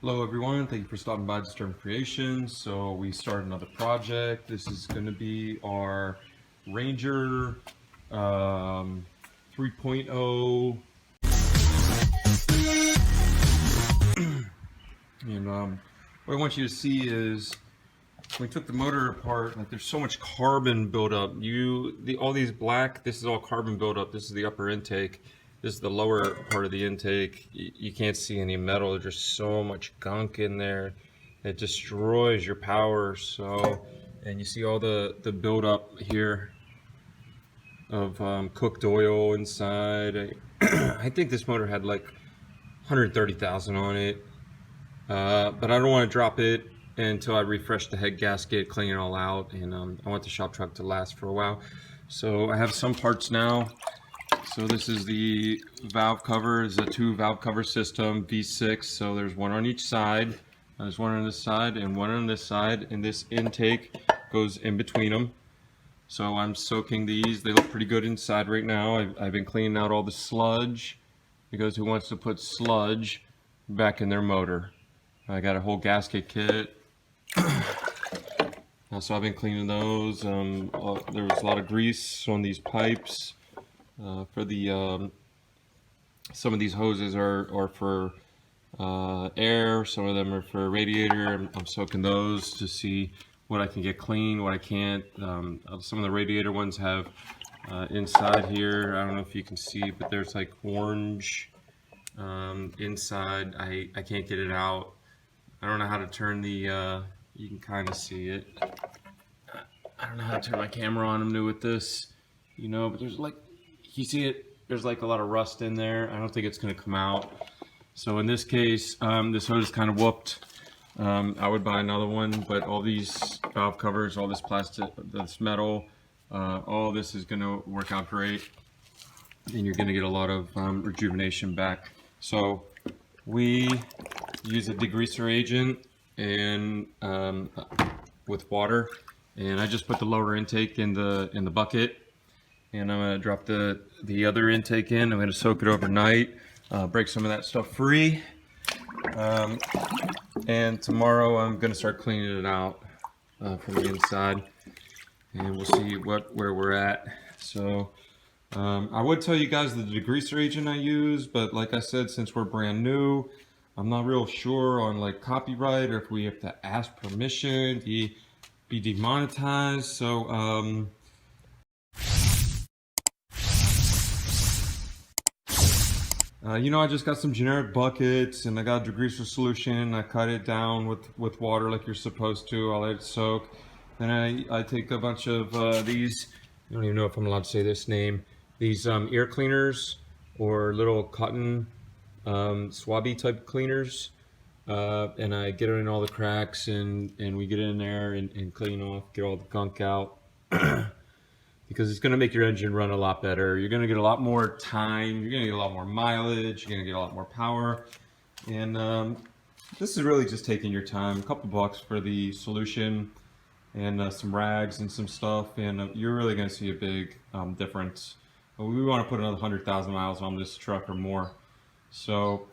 Hello everyone, thank you for stopping by Kreationz. So we start another project. This is going to be our Ranger 3.0. And what I want you to see is when we took the motor apart, like there's so much carbon buildup. All these black, this is all carbon buildup. This is the upper intake. This is the lower part of the intake. You can't see any metal. There's just so much gunk in there. It destroys your power. So, and you see all the buildup here of cooked oil inside. I think this motor had like 130,000 on it, but I don't want to drop it until I refresh the head gasket, clean it all out, and I want the shop truck to last for a while. So I have some parts now. So this is the valve cover. It's a 2 valve cover system, V6. So there's one on each side. There's one on this side and one on this side, and this intake goes in between them. So I'm soaking these. They look pretty good inside right now. I've been cleaning out all the sludge, because who wants to put sludge back in their motor? I got a whole gasket kit. So I've been cleaning those. There was a lot of grease on these pipes. For the some of these hoses are for air, some of them are for radiator. I'm soaking those to see what I can get clean, what I can't. Some of the radiator ones have inside here, I don't know if you can see, but there's like orange inside. I can't get it out. I don't know how to turn the you can kind of see it. I don't know how to turn my camera on. I'm new with this, but there's like, you see it, there's like a lot of rust in there. I don't think it's going to come out. So in this case, this hose is kind of whooped. I would buy another one, but all these valve covers, all this plastic, this metal, all this is going to work out great, and you're going to get a lot of rejuvenation back. So we use a degreaser agent and with water, and I just put the lower intake in the bucket. And I'm going to drop the other intake in. I'm going to soak it overnight, break some of that stuff free. And tomorrow I'm going to start cleaning it out from the inside. And we'll see where we're at. So I would tell you guys the degreaser agent I use, but like I said, since we're brand new, I'm not real sure on like copyright or if we have to ask permission, be demonetized. So I just got some generic buckets, and I got a degreaser solution. I cut it down with water like you're supposed to. I'll let it soak. Then I take a bunch of these, I don't even know if I'm allowed to say this name, these ear cleaners or little cotton swabby type cleaners. And I get it in all the cracks, and we get in there and clean off, get all the gunk out. Because it's going to make your engine run a lot better. You're going to get a lot more time. You're going to get a lot more mileage. You're going to get a lot more power. And this is really just taking your time. A couple bucks for the solution and some rags and some stuff. And you're really going to see a big difference. We want to put another 100,000 miles on this truck or more. So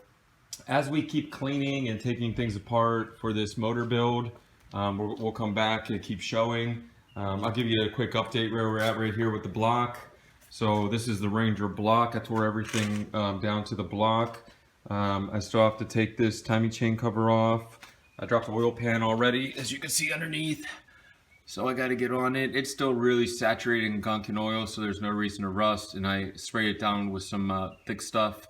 as we keep cleaning and taking things apart for this motor build, we'll come back and keep showing. I'll give you a quick update where we're at right here with the block. So this is the Ranger block. I tore everything down to the block. I still have to take this timing chain cover off. I dropped the oil pan already, as you can see underneath. So I got to get on it. It's still really saturated in gunk and oil, so there's no reason to rust. And I sprayed it down with some thick stuff,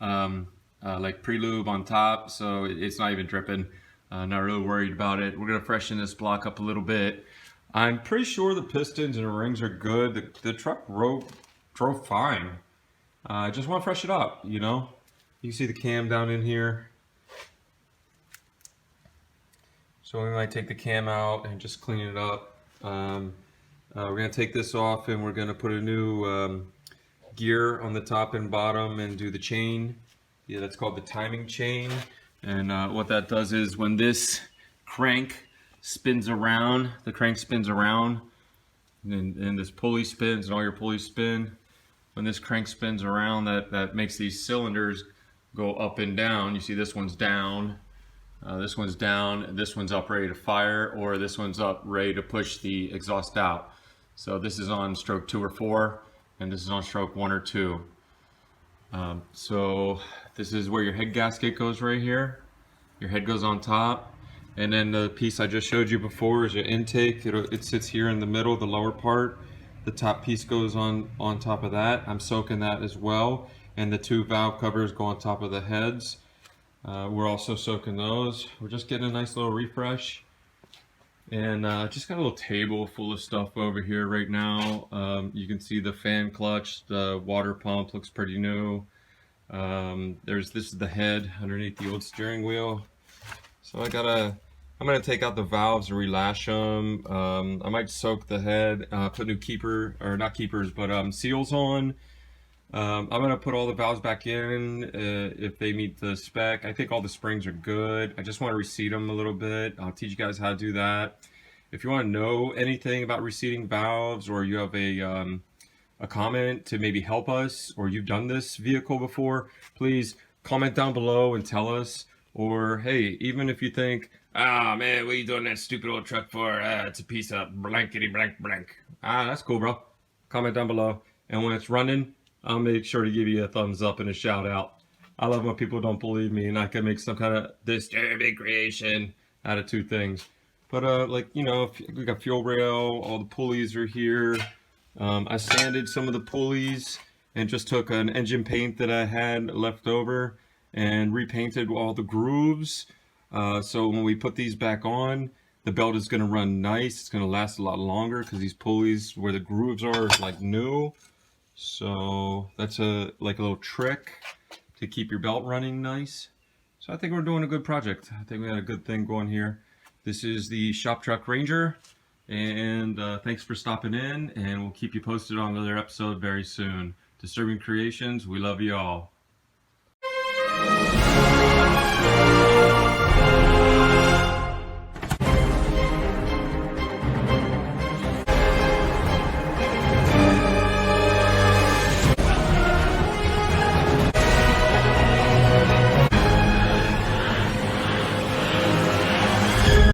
like pre-lube on top, so it's not even dripping. Not really worried about it. We're going to freshen this block up a little bit. I'm pretty sure the pistons and rings are good. The truck drove fine. I just want to fresh it up, You can see the cam down in here. So we might take the cam out and just clean it up. We're going to take this off, and we're going to put a new gear on the top and bottom and do the chain. Yeah, that's called the timing chain. And what that does is when this crank spins around, the crank spins around, and this pulley spins, and all your pulleys spin. When this crank spins around, that makes these cylinders go up and down. You see this one's down, This one's down, this one's up ready to fire, or this one's up ready to push the exhaust out. So this is on stroke 2 or 4, and this is on stroke 1 or 2. So this is where your head gasket goes right here. Your head goes on top, and then the piece I just showed you before is your intake. It sits here in the middle, the lower part. The top piece goes on top of that. I'm soaking that as well, and the 2 valve covers go on top of the heads. We're also soaking those. We're just getting a nice little refresh. And just got a little table full of stuff over here right now. You can see the fan clutch, the water pump looks pretty new. This is the head underneath the old steering wheel. So I'm gonna take out the valves and relash them. I might soak the head, put new seals on. I'm gonna put all the valves back in if they meet the spec. I think all the springs are good. I just want to reseat them a little bit. I'll teach you guys how to do that. If you want to know anything about reseating valves, or you have a comment to maybe help us, or you've done this vehicle before, please comment down below and tell us. Or hey, even if you think, ah man, what are you doing that stupid old truck for? It's a piece of blankety blank blank. That's cool, bro. Comment down below, and when it's running, I'll make sure to give you a thumbs up and a shout out. I love when people don't believe me and I can make some kind of disturbing creation out of 2 things. But like, you know, we got fuel rail, all the pulleys are here. I sanded some of the pulleys and just took an engine paint that I had left over and repainted all the grooves. So when we put these back on, the belt is going to run nice. It's going to last a lot longer because these pulleys where the grooves are like new. So that's like a little trick to keep your belt running nice. So I think we're doing a good project. I think we got a good thing going here. This is the Shop Truck Ranger, and thanks for stopping in, and we'll keep you posted on another episode very soon. Disturbing Creations, we love you all.